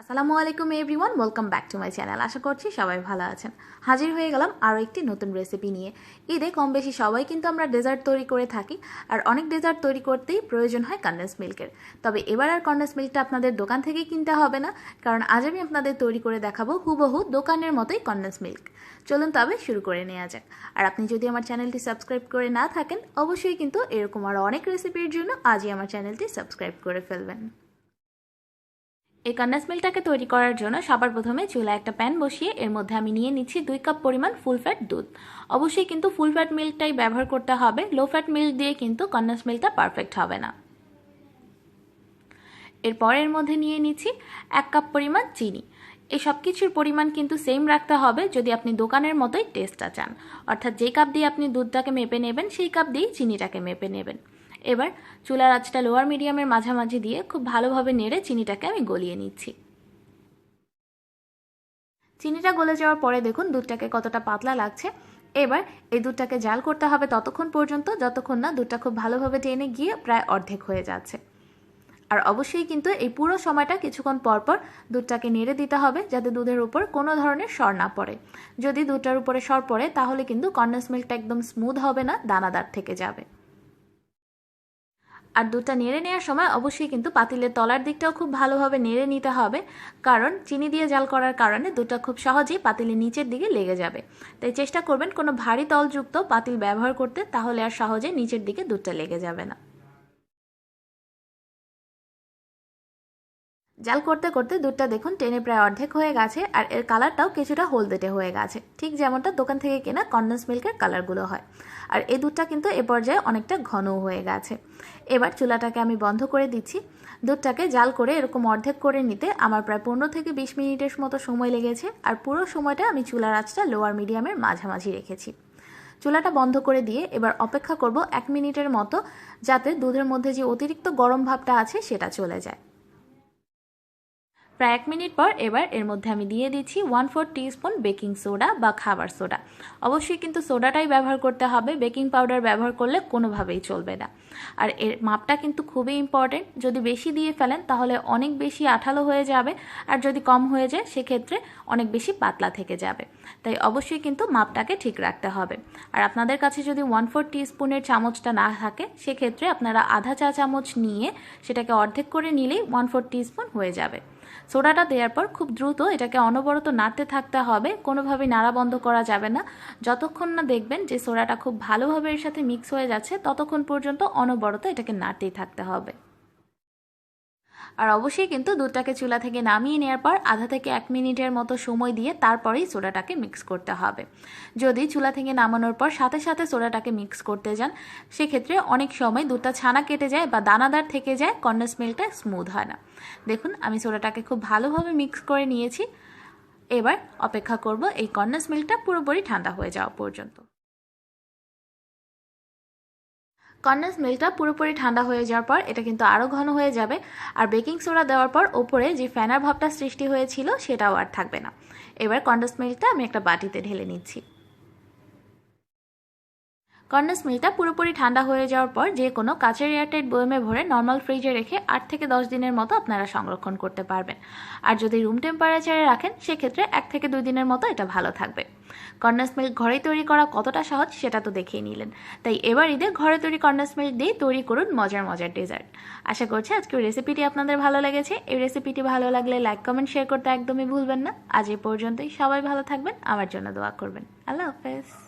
আসসালামু আলাইকুম everyone, welcome back to my channel. আশা করছি সবাই ভালো আছেন। হাজির হয়ে গেলাম আরও একটি নতুন রেসিপি নিয়ে। ঈদে কম বেশি সবাই কিন্তু আমরা ডেজার্ট তৈরি করে থাকি, আর অনেক ডেজার্ট তৈরি করতেই প্রয়োজন হয় কনডেন্স মিল্কের। তবে এবার আর কনডেন্স মিল্কটা আপনাদের দোকান থেকেই কিনতে হবে না, কারণ আজ আমি আপনাদের তৈরি করে দেখাবো হুবহু দোকানের মতোই কনডেন্স মিল্ক। চলুন তবে শুরু করে নেওয়া যাক। আর আপনি যদি আমার চ্যানেলটি সাবস্ক্রাইব করে না থাকেন, অবশ্যই কিন্তু এরকম আরও অনেক রেসিপির জন্য আজই আমার চ্যানেলটি সাবস্ক্রাইব করে ফেলবেন। এই কনডেন্স মিল্কটাকে তৈরি করার জন্য সবার প্রথমে চুলায় একটা প্যান বসিয়ে এর মধ্যে আমি নিয়ে নিচ্ছি 2 কাপ পরিমাণ ফুল ফ্যাট দুধ। অবশ্যই কিন্তু ফুল ফ্যাট মিল্কটাই ব্যবহার করতে হবে, লো ফ্যাট মিল্ক দিয়ে কিন্তু কনডেন্স মিল্কটা পারফেক্ট হবে না। এরপর এর মধ্যে নিয়ে নিচ্ছি 1 কাপ পরিমাণ চিনি। এই সব কিছুর পরিমাণ কিন্তু সেম রাখতে হবে যদি আপনি দোকানের মতোই টেস্টটা চান, অর্থাৎ যে কাপ দিয়ে আপনি দুধটাকে মেপে নেবেন সেই কাপ দিয়েই চিনিটাকে মেপে নেবেন। এবার চুলার আঁচটা লোয়ার মিডিয়ামের মাঝামাঝি দিয়ে খুব ভালোভাবে নেড়ে চিনিটাকে আমি গলিয়ে নিচ্ছি। চিনিটা গলে যাওয়ার পরে দেখুন দুধটাকে কতটা পাতলা লাগছে। এবার এই দুধটাকে জাল করতে হবে ততক্ষণ পর্যন্ত যতক্ষণ না দুধটা খুব ভালোভাবে টেনে গিয়ে প্রায় অর্ধেক হয়ে যাচ্ছে। আর অবশ্যই কিন্তু এই পুরো সময়টা কিছুক্ষণ পরপর দুধটাকে নেড়ে দিতে হবে যাতে দুধের উপর কোনো ধরনের সর না পড়ে। যদি দুধটার উপরে সর পড়ে তাহলে কিন্তু কনডেন্স মিল্কটা একদম স্মুথ হবে না, দানাদার থেকে যাবে। আর দুধটা নেড়ে নেওয়ার সময় অবশ্যই কিন্তু পাতিলের তলার দিকটাও খুব ভালোভাবে নেড়ে নিতে হবে, কারণ চিনি দিয়ে জাল করার কারণে দুধটা খুব সহজেই পাতিলের নিচের দিকে লেগে যাবে। তাই চেষ্টা করবেন কোনো ভারী তলযুক্ত পাতিল ব্যবহার করতে, তাহলে আর সহজে নিচের দিকে দুধটা লেগে যাবে না। জাল করতে করতে দুধটা দেখুন টেনে প্রায় অর্ধেক হয়ে গেছে, আর এর কালারটাও কিছুটা হলদেটে হয়ে গেছে, ঠিক যেমনটা দোকান থেকে কেনা কনডেন্স মিল্কের কালারগুলো হয়। আর এই দুধটা কিন্তু এ পর্যায়ে অনেকটা ঘনও হয়ে গেছে। এবার চুলাটাকে আমি বন্ধ করে দিচ্ছি। দুধটাকে জাল করে এরকম অর্ধেক করে নিতে আমার প্রায় 15 থেকে 20 মিনিটের মতো সময় লেগেছে, আর পুরো সময়টা আমি চুলার আঁচটা লোয়ার মিডিয়ামের মাঝামাঝি রেখেছি। চুলাটা বন্ধ করে দিয়ে এবার অপেক্ষা করব 1 মিনিটের মতো, যাতে দুধের মধ্যে যে অতিরিক্ত গরম ভাবটা আছে সেটা চলে যায়। প্রায় 1 মিনিট পর এবার এর মধ্যে আমি দিয়ে দিচ্ছি 1/4 টিস্পুন বেকিং সোডা বা খাবার সোডা। অবশ্যই কিন্তু সোডাটাই ব্যবহার করতে হবে, বেকিং পাউডার ব্যবহার করলে কোনোভাবেই চলবে না। আর এর মাপটা কিন্তু খুবই ইম্পর্টেন্ট, যদি বেশি দিয়ে ফেলেন তাহলে অনেক বেশি আঠালো হয়ে যাবে, আর যদি কম হয়ে যায় সেক্ষেত্রে অনেক বেশি পাতলা থেকে যাবে। তাই অবশ্যই কিন্তু মাপটাকে ঠিক রাখতে হবে। আর আপনাদের কাছে যদি 1/4 টিস্পুনের চামচটা না থাকে সেক্ষেত্রে আপনারা আধা চা চামচ নিয়ে সেটাকে অর্ধেক করে নিলেই 1/4 টিস্পুন হয়ে যাবে। সোডাটা দেওয়ার পর খুব দ্রুত এটাকে অনবরত নাড়তে থাকতে হবে, কোনোভাবেই নাড়া বন্ধ করা যাবে না। যতক্ষণ না দেখবেন যে সোডাটা খুব ভালোভাবে এর সাথে মিক্স হয়ে যাচ্ছে ততক্ষণ পর্যন্ত অনবরত এটাকে নাড়তেই থাকতে হবে। আর অবশ্যই কিন্তু দুধটাকে চুলা থেকে নামিয়ে নেওয়ার পর আধা থেকে 1 মিনিটের মতো সময় দিয়ে তারপরেই সোডাটাকে মিক্স করতে হবে। যদি চুলা থেকে নামানোর পর সাথে সাথে সোডাটাকে মিক্স করতে যান সেক্ষেত্রে অনেক সময় দুধটা ছানা কেটে যায় বা দানাদার থেকে যায়, কনডেন্স মিল্কটা স্মুথ হয় না। দেখুন আমি সোডাটাকে খুব ভালোভাবে মিক্স করে নিয়েছি। এবার অপেক্ষা করব এই কনডেন্স মিল্কটা পুরোপুরি ঠান্ডা হয়ে যাওয়া পর্যন্ত। কনডেন্স মিল্কটা পুরোপুরি ঠান্ডা হয়ে যাওয়ার পর এটা কিন্তু আরও ঘন হয়ে যাবে, আর বেকিং সোডা দেওয়ার পর ওপরে যে ফেনার ভাবটা সৃষ্টি হয়েছিল সেটাও আর থাকবে না। এবার কনডেন্স মিল্কটা আমি একটা বাটিতে ঢেলে নিচ্ছি। কনডেন্স মিল্কটা পুরোপুরি ঠান্ডা হয়ে যাওয়ার পর যে কোনো কাচের এয়ারটাইট বয়মে ভরে নর্মাল ফ্রিজে রেখে 8 থেকে 10 দিনের মতো আপনারা সংরক্ষণ করতে পারবেন। আর যদি রুম টেম্পারেচারে রাখেন সেক্ষেত্রে 1 থেকে 2 দিনের মতো এটা ভালো থাকবে। কনডেন্স মিল্ক ঘরে তৈরি করা কতটা সহজ সেটা তো দেখেই নিলেন, তাই এবার ঈদে ঘরে তৈরি কনডেন্স মিল্ক দিয়ে তৈরি করুন মজার মজার ডেজার্ট। আশা করছি আজকের রেসিপিটি আপনাদের ভালো লেগেছে। এই রেসিপিটি ভালো লাগলে লাইক কমেন্ট শেয়ার করতে একদমই ভুলবেন না। আজ এই পর্যন্তই, সবাই ভালো থাকবেন, আমার জন্য দোয়া করবেন। আল্লাহ হাফেজ।